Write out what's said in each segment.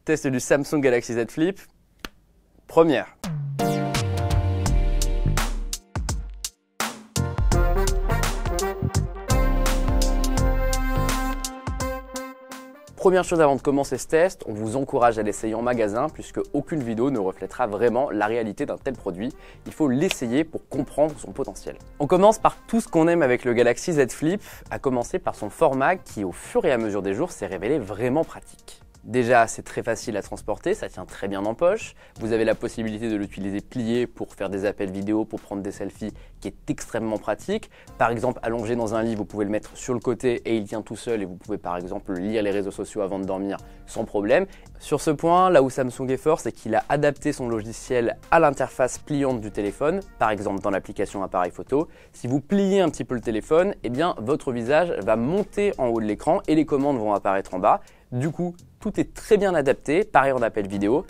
Test du Samsung Galaxy Z Flip. Première. Première chose avant de commencer ce test, on vous encourage à l'essayer en magasin puisque aucune vidéo ne reflètera vraiment la réalité d'un tel produit. Il faut l'essayer pour comprendre son potentiel. On commence par tout ce qu'on aime avec le Galaxy Z Flip, à commencer par son format qui au fur et à mesure des jours s'est révélé vraiment pratique. Déjà, c'est très facile à transporter, ça tient très bien en poche. Vous avez la possibilité de l'utiliser plié pour faire des appels vidéo, pour prendre des selfies, qui est extrêmement pratique. Par exemple, allongé dans un lit, vous pouvez le mettre sur le côté et il tient tout seul et vous pouvez par exemple lire les réseaux sociaux avant de dormir sans problème. Sur ce point, là où Samsung est fort, c'est qu'il a adapté son logiciel à l'interface pliante du téléphone, par exemple dans l'application appareil photo. Si vous pliez un petit peu le téléphone, eh bien votre visage va monter en haut de l'écran et les commandes vont apparaître en bas. Du coup, tout est très bien adapté, pareil en appel vidéo,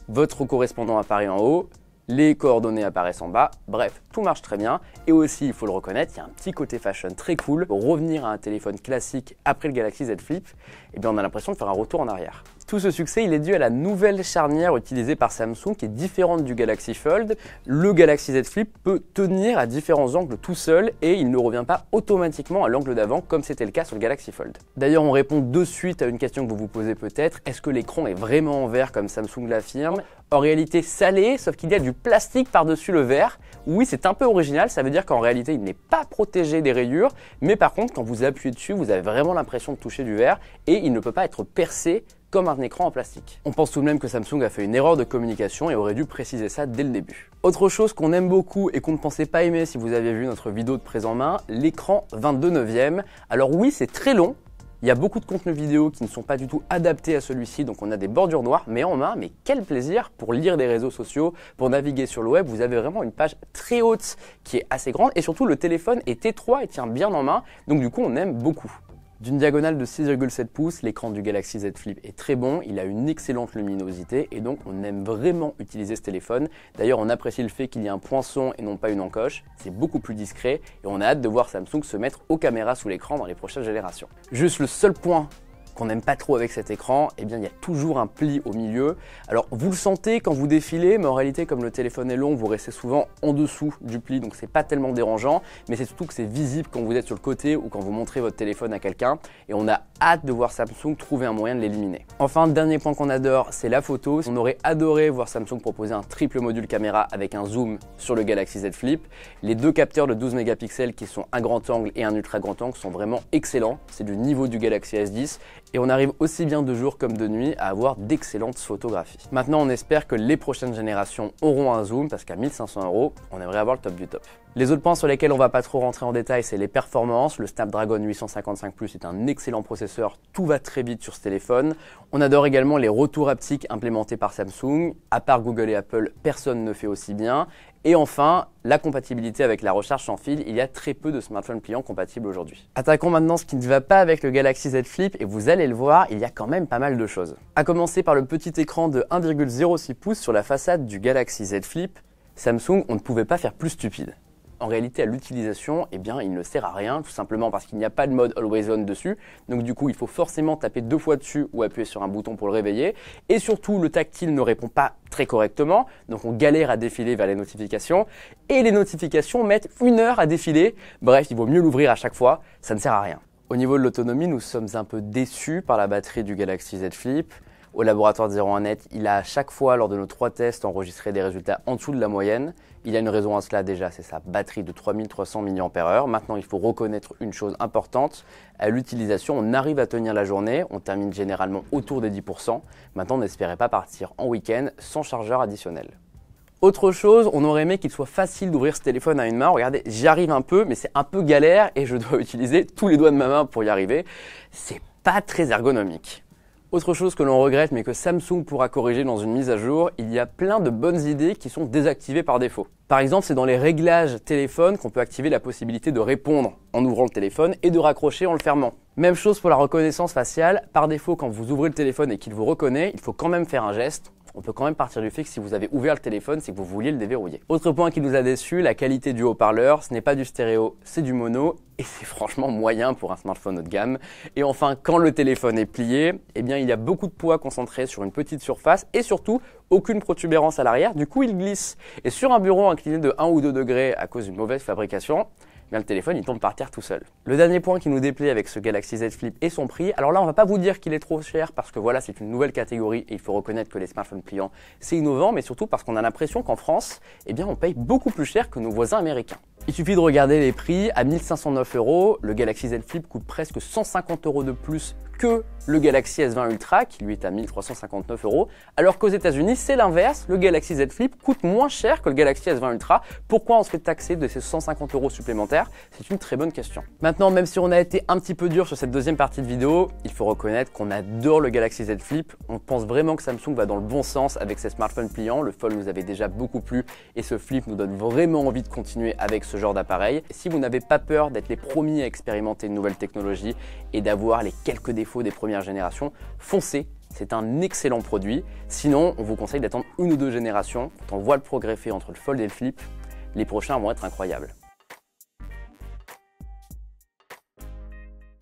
votre correspondant apparaît en haut, les coordonnées apparaissent en bas, bref, tout marche très bien. Et aussi, il faut le reconnaître, il y a un petit côté fashion très cool. Pour revenir à un téléphone classique après le Galaxy Z Flip, eh bien, on a l'impression de faire un retour en arrière. Tout ce succès, il est dû à la nouvelle charnière utilisée par Samsung qui est différente du Galaxy Fold. Le Galaxy Z Flip peut tenir à différents angles tout seul et il ne revient pas automatiquement à l'angle d'avant comme c'était le cas sur le Galaxy Fold. D'ailleurs, on répond de suite à une question que vous vous posez peut-être. Est-ce que l'écran est vraiment en verre comme Samsung l'affirme? En réalité, ça l'est, sauf qu'il y a du plastique par-dessus le verre. Oui, c'est un peu original, ça veut dire qu'en réalité, il n'est pas protégé des rayures, mais par contre, quand vous appuyez dessus, vous avez vraiment l'impression de toucher du verre et il ne peut pas être percé comme un écran en plastique. On pense tout de même que Samsung a fait une erreur de communication et aurait dû préciser ça dès le début. Autre chose qu'on aime beaucoup et qu'on ne pensait pas aimer si vous aviez vu notre vidéo de prise en main, l'écran 22/9. Alors oui, c'est très long. Il y a beaucoup de contenus vidéo qui ne sont pas du tout adaptés à celui-ci, donc on a des bordures noires, mais en main, mais quel plaisir pour lire des réseaux sociaux, pour naviguer sur le web. Vous avez vraiment une page très haute qui est assez grande et surtout le téléphone est étroit et tient bien en main, donc du coup on aime beaucoup. D'une diagonale de 6,7 pouces, l'écran du Galaxy Z Flip est très bon, il a une excellente luminosité et donc on aime vraiment utiliser ce téléphone. D'ailleurs, on apprécie le fait qu'il y ait un poinçon et non pas une encoche, c'est beaucoup plus discret et on a hâte de voir Samsung se mettre aux caméras sous l'écran dans les prochaines générations. Juste le seul point qu'on n'aime pas trop avec cet écran, eh bien il y a toujours un pli au milieu. Alors vous le sentez quand vous défilez, mais en réalité comme le téléphone est long, vous restez souvent en dessous du pli, donc c'est pas tellement dérangeant, mais c'est surtout que c'est visible quand vous êtes sur le côté ou quand vous montrez votre téléphone à quelqu'un, et on a hâte de voir Samsung trouver un moyen de l'éliminer. Enfin, dernier point qu'on adore, c'est la photo. On aurait adoré voir Samsung proposer un triple module caméra avec un zoom sur le Galaxy Z Flip. Les deux capteurs de 12 mégapixels qui sont un grand angle et un ultra grand angle sont vraiment excellents, c'est du niveau du Galaxy S10. Et on arrive aussi bien de jour comme de nuit à avoir d'excellentes photographies. Maintenant, on espère que les prochaines générations auront un zoom parce qu'à 1 500 €, on aimerait avoir le top du top. Les autres points sur lesquels on va pas trop rentrer en détail, c'est les performances. Le Snapdragon 855 Plus est un excellent processeur, tout va très vite sur ce téléphone. On adore également les retours haptiques implémentés par Samsung. À part Google et Apple, personne ne fait aussi bien. Et enfin, la compatibilité avec la recharge sans fil, il y a très peu de smartphones pliants compatibles aujourd'hui. Attaquons maintenant ce qui ne va pas avec le Galaxy Z Flip et vous allez le voir, il y a quand même pas mal de choses. À commencer par le petit écran de 1,06 pouces sur la façade du Galaxy Z Flip, Samsung, on ne pouvait pas faire plus stupide. En réalité, à l'utilisation, eh bien, il ne sert à rien, tout simplement parce qu'il n'y a pas de mode Always On dessus. Donc du coup, il faut forcément taper 2 fois dessus ou appuyer sur un bouton pour le réveiller. Et surtout, le tactile ne répond pas très correctement. Donc on galère à défiler vers les notifications. Et les notifications mettent 1 heure à défiler. Bref, il vaut mieux l'ouvrir à chaque fois, ça ne sert à rien. Au niveau de l'autonomie, nous sommes un peu déçus par la batterie du Galaxy Z Flip. Au laboratoire de 01net, il a à chaque fois, lors de nos 3 tests, enregistré des résultats en dessous de la moyenne. Il y a une raison à cela déjà, c'est sa batterie de 3300 mAh. Maintenant, il faut reconnaître une chose importante. À l'utilisation, on arrive à tenir la journée, on termine généralement autour des 10%. Maintenant, on n'espérait pas partir en week-end sans chargeur additionnel. Autre chose, on aurait aimé qu'il soit facile d'ouvrir ce téléphone à une main. Regardez, j'y arrive un peu, mais c'est un peu galère et je dois utiliser tous les doigts de ma main pour y arriver. C'est pas très ergonomique. Autre chose que l'on regrette mais que Samsung pourra corriger dans une mise à jour, il y a plein de bonnes idées qui sont désactivées par défaut. Par exemple, c'est dans les réglages téléphone qu'on peut activer la possibilité de répondre en ouvrant le téléphone et de raccrocher en le fermant. Même chose pour la reconnaissance faciale. Par défaut, quand vous ouvrez le téléphone et qu'il vous reconnaît, il faut quand même faire un geste. on peut quand même partir du fait que si vous avez ouvert le téléphone, c'est que vous vouliez le déverrouiller. Autre point qui nous a déçu, la qualité du haut-parleur. Ce n'est pas du stéréo, c'est du mono. Et c'est franchement moyen pour un smartphone haut de gamme. Et enfin, quand le téléphone est plié, eh bien, il y a beaucoup de poids concentré sur une petite surface et surtout, aucune protubérance à l'arrière. Du coup, il glisse. Et sur un bureau incliné de 1 ou 2 degrés à cause d'une mauvaise fabrication, le téléphone il tombe par terre tout seul. Le dernier point qui nous déplaît avec ce Galaxy Z Flip est son prix. Alors là, on va pas vous dire qu'il est trop cher parce que voilà, c'est une nouvelle catégorie et il faut reconnaître que les smartphones pliants, c'est innovant, mais surtout parce qu'on a l'impression qu'en France, eh bien, on paye beaucoup plus cher que nos voisins américains. Il suffit de regarder les prix. À 1509 €, le Galaxy Z Flip coûte presque 150 € de plus que le Galaxy S20 Ultra, qui lui est à 1359 €, alors qu'aux États-Unis, c'est l'inverse. Le Galaxy Z Flip coûte moins cher que le Galaxy S20 Ultra. Pourquoi on se fait taxer de ces 150 € supplémentaires? C'est une très bonne question. Maintenant, même si on a été un petit peu dur sur cette deuxième partie de vidéo, il faut reconnaître qu'on adore le Galaxy Z Flip. On pense vraiment que Samsung va dans le bon sens avec ses smartphones pliants. Le Fold nous avait déjà beaucoup plu et ce Flip nous donne vraiment envie de continuer avec ce genre d'appareil. Si vous n'avez pas peur d'être les premiers à expérimenter une nouvelle technologie et d'avoir les quelques défauts des premières générations, foncez. C'est un excellent produit. Sinon, on vous conseille d'attendre une ou deux générations. Quand on voit le progrès fait entre le Fold et le Flip, les prochains vont être incroyables.